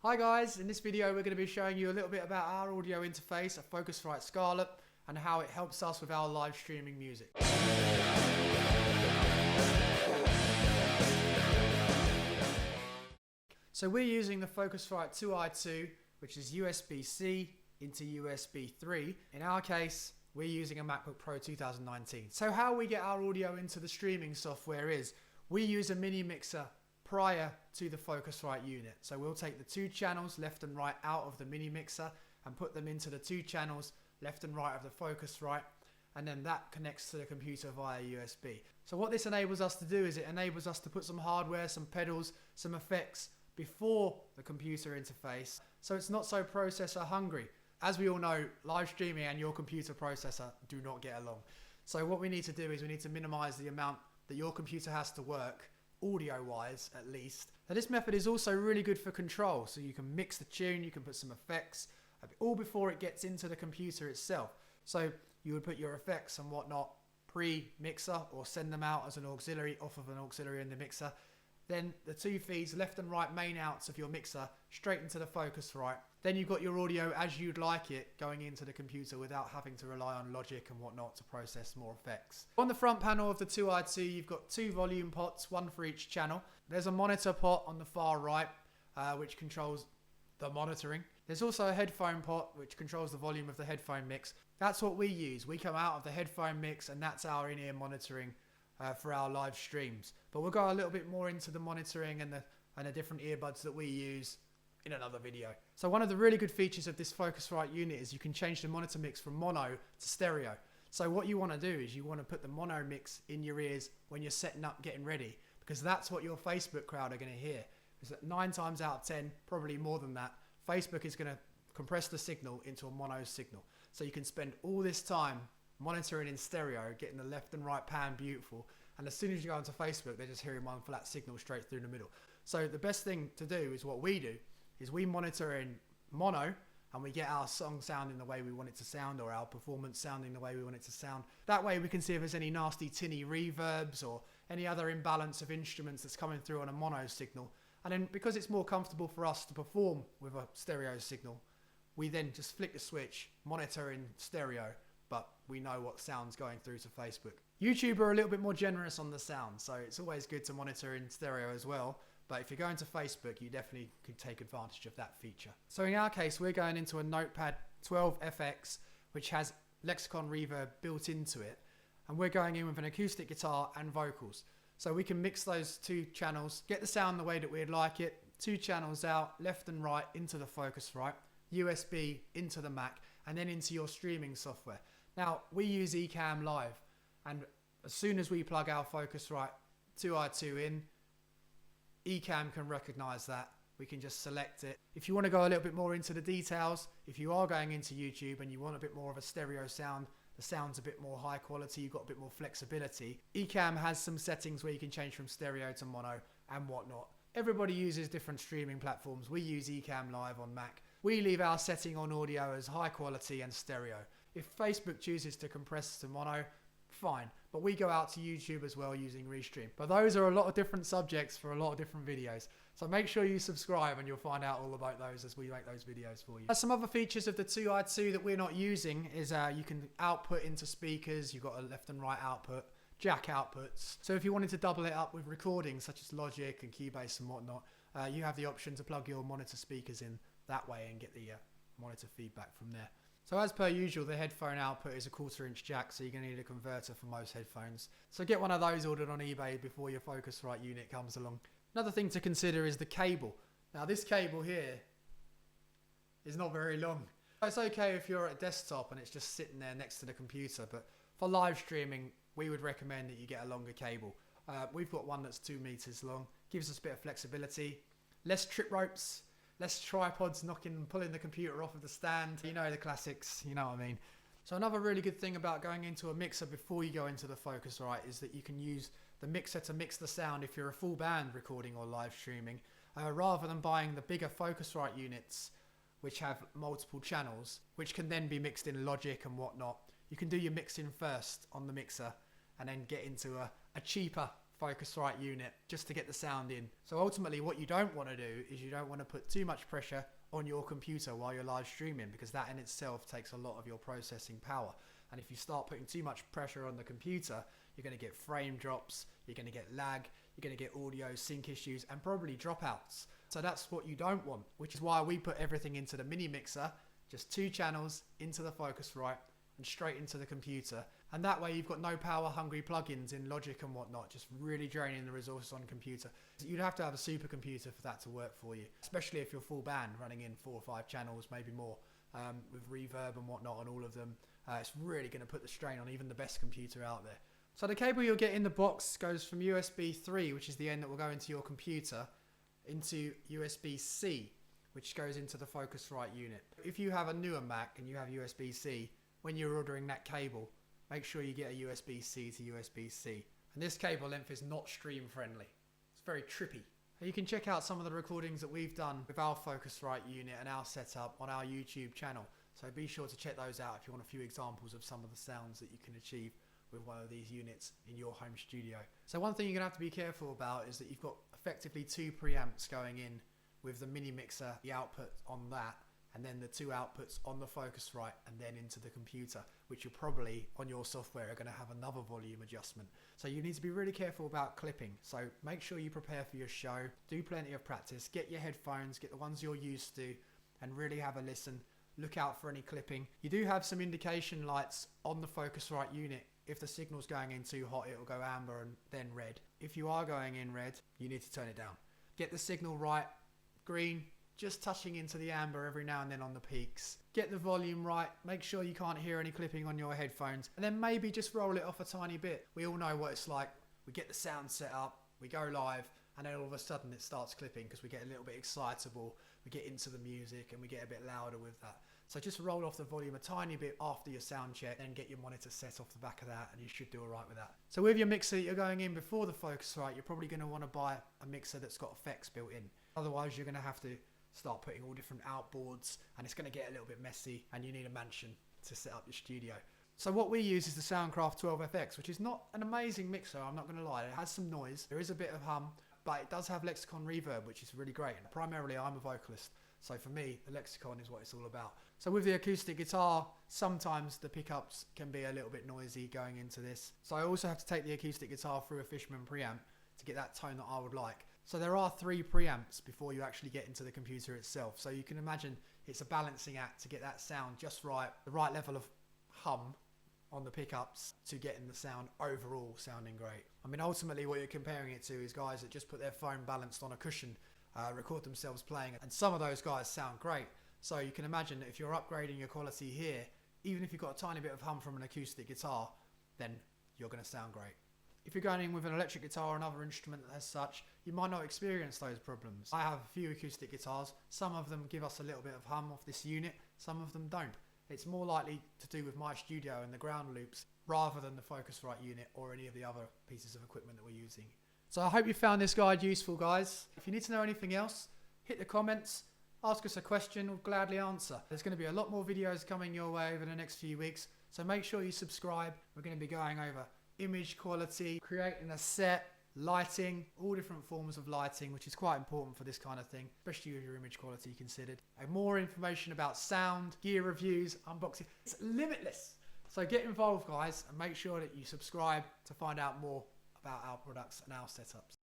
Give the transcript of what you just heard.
Hi guys, in this video we're going to be showing you a little bit about our audio interface at Focusrite Scarlett and how it helps us with our live streaming music. So we're using the Focusrite 2i2, which is USB-C into USB 3. In our case, we're using a MacBook Pro 2019. So how we get our audio into the streaming software is we use a mini mixer prior to the Focusrite unit. So we'll take the two channels left and right out of the mini mixer and put them into the two channels left and right of the Focusrite, and then that connects to the computer via USB. So what this enables us to do is it enables us to put some hardware, some pedals, some effects before the computer interface, so it's not so processor hungry. As we all know, live streaming and your computer processor do not get along. So what we need to do is we need to minimize the amount that your computer has to work, audio wise at least. Now this method is also really good for control, so you can mix the tune, you can put some effects, all before it gets into the computer itself. So you would put your effects and whatnot pre-mixer or send them out as an auxiliary off of an auxiliary in the mixer. Then the two feeds, left and right main outs of your mixer, straight into the Focusrite. Then you've got your audio as you'd like it going into the computer without having to rely on Logic and whatnot to process more effects. On the front panel of the 2i2, you've got two volume pots, one for each channel. There's a monitor pot on the far right, which controls the monitoring. There's also a headphone pot, which controls the volume of the headphone mix. That's what we use. We come out of the headphone mix, and that's our in-ear monitoring for our live streams. But we'll go a little bit more into the monitoring and the different earbuds that we use in another video. So one of the really good features of this Focusrite unit is you can change the monitor mix from mono to stereo. So what you want to do is you want to put the mono mix in your ears when you're setting up, getting ready, because that's what your Facebook crowd are going to hear. Is that 9 times out of 10, probably more than that, Facebook is going to compress the signal into a mono signal. So you can spend all this time monitoring in stereo, getting the left and right pan beautiful, and as soon as you go onto Facebook, they're just hearing one flat signal straight through the middle. So the best thing to do is what we do, is we monitor in mono, and we get our song sounding the way we want it to sound, or our performance sounding the way we want it to sound. That way we can see if there's any nasty tinny reverbs or any other imbalance of instruments that's coming through on a mono signal. And then because it's more comfortable for us to perform with a stereo signal, we then just flick the switch, monitor in stereo, but we know what sound's going through to Facebook. YouTube are a little bit more generous on the sound, so it's always good to monitor in stereo as well. But if you're going to Facebook, you definitely could take advantage of that feature. So in our case, we're going into a Notepad 12 FX, which has Lexicon Reverb built into it. And we're going in with an acoustic guitar and vocals. So we can mix those two channels, get the sound the way that we'd like it, two channels out, left and right into the Focusrite, USB into the Mac, and then into your streaming software. Now, we use Ecamm Live, and as soon as we plug our Focusrite 2i2 in, Ecamm can recognize that. We can just select it. If you want to go a little bit more into the details, if you are going into YouTube and you want a bit more of a stereo sound, the sound's a bit more high quality, you've got a bit more flexibility, Ecamm has some settings where you can change from stereo to mono and whatnot. Everybody uses different streaming platforms. We use Ecamm Live on Mac. We leave our setting on audio as high quality and stereo. If Facebook chooses to compress to mono, fine. But we go out to YouTube as well using Restream. But those are a lot of different subjects for a lot of different videos. So make sure you subscribe and you'll find out all about those as we make those videos for you. Some other features of the 2i2 that we're not using is you can output into speakers. You've got a left and right output, jack outputs. So if you wanted to double it up with recordings such as Logic and Cubase and whatnot, you have the option to plug your monitor speakers in that way and get the monitor feedback from there. So as per usual, the headphone output is a 1/4" jack, so you're going to need a converter for most headphones. So get one of those ordered on eBay before your Focusrite unit comes along. Another thing to consider is the cable. Now this cable here is not very long. It's okay if you're at a desktop and it's just sitting there next to the computer, but for live streaming, we would recommend that you get a longer cable. We've got one that's 2 meters long, gives us a bit of flexibility, less trip ropes, less tripods knocking and pulling the computer off of the stand. You know the classics, you know what I mean. So another really good thing about going into a mixer before you go into the Focusrite is that you can use the mixer to mix the sound if you're a full band recording or live streaming, rather than buying the bigger Focusrite units which have multiple channels, which can then be mixed in Logic and whatnot. You can do your mixing first on the mixer and then get into a cheaper Focusrite unit just to get the sound in. So ultimately what you don't want to do is you don't want to put too much pressure on your computer while you're live streaming, because that in itself takes a lot of your processing power. And if you start putting too much pressure on the computer, you're going to get frame drops, you're going to get lag, you're going to get audio sync issues, and probably dropouts. So that's what you don't want, which is why we put everything into the mini mixer, just 2 channels into the Focusrite and straight into the computer. And that way you've got no power hungry plugins in Logic and whatnot, just really draining the resources on computer. You'd have to have a supercomputer for that to work for you, especially if you're full band running in 4 or 5 channels, maybe more, with reverb and whatnot on all of them. It's really going to put the strain on even the best computer out there. So the cable you'll get in the box goes from USB 3, which is the end that will go into your computer, into USB-C, which goes into the Focusrite unit. If you have a newer Mac and you have USB-C, when you're ordering that cable, make sure you get a USB-C to USB-C. And this cable length is not stream friendly. It's very trippy. You can check out some of the recordings that we've done with our Focusrite unit and our setup on our YouTube channel. So be sure to check those out if you want a few examples of some of the sounds that you can achieve with one of these units in your home studio. So one thing you're going to have to be careful about is that you've got effectively 2 preamps going in with the mini mixer, the output on that, and then the 2 outputs on the Focusrite and then into the computer, which you're probably on your software are going to have another volume adjustment. So you need to be really careful about clipping. So make sure you prepare for your show, do plenty of practice, get your headphones, get the ones you're used to, and really have a listen. Look out for any clipping. You do have some indication lights on the Focusrite unit. If the signal's going in too hot, it'll go amber and then red. If you are going in red, you need to turn it down. Get the signal right, green, just touching into the amber every now and then on the peaks. Get the volume right, make sure you can't hear any clipping on your headphones, and then maybe just roll it off a tiny bit. We all know what it's like. We get the sound set up, we go live, and then all of a sudden it starts clipping because we get a little bit excitable, we get into the music and we get a bit louder with that. So just roll off the volume a tiny bit after your sound check, then get your monitor set off the back of that, and you should do all right with that. So with your mixer that you're going in before the Focusrite, you're probably going to want to buy a mixer that's got effects built in. Otherwise you're going to have to start putting all different outboards, and it's going to get a little bit messy, and you need a mansion to set up your studio. So what we use is the Soundcraft 12FX, which is not an amazing mixer, I'm not going to lie. It has some noise, there is a bit of hum, but it does have Lexicon reverb, which is really great. And primarily I'm a vocalist, so for me the Lexicon is what it's all about. So with the acoustic guitar, sometimes the pickups can be a little bit noisy going into this. So I also have to take the acoustic guitar through a Fishman preamp to get that tone that I would like. So there are 3 preamps before you actually get into the computer itself. So you can imagine it's a balancing act to get that sound just right, the right level of hum on the pickups to getting the sound overall sounding great. I mean, ultimately what you're comparing it to is guys that just put their phone balanced on a cushion, record themselves playing, and some of those guys sound great. So you can imagine that if you're upgrading your quality here, even if you've got a tiny bit of hum from an acoustic guitar, then you're going to sound great. If you're going in with an electric guitar or another instrument as such, you might not experience those problems. I have a few acoustic guitars. Some of them give us a little bit of hum off this unit, some of them don't. It's more likely to do with my studio and the ground loops rather than the Focusrite unit or any of the other pieces of equipment that we're using. So I hope you found this guide useful, guys. If you need to know anything else, hit the comments, ask us a question, we'll gladly answer. There's going to be a lot more videos coming your way over the next few weeks, so make sure you subscribe. We're going to be going over image quality, creating a set, lighting, all different forms of lighting, which is quite important for this kind of thing, especially with your image quality considered. And more information about sound, gear reviews, unboxing. It's limitless. So get involved, guys, and make sure that you subscribe to find out more about our products and our setups.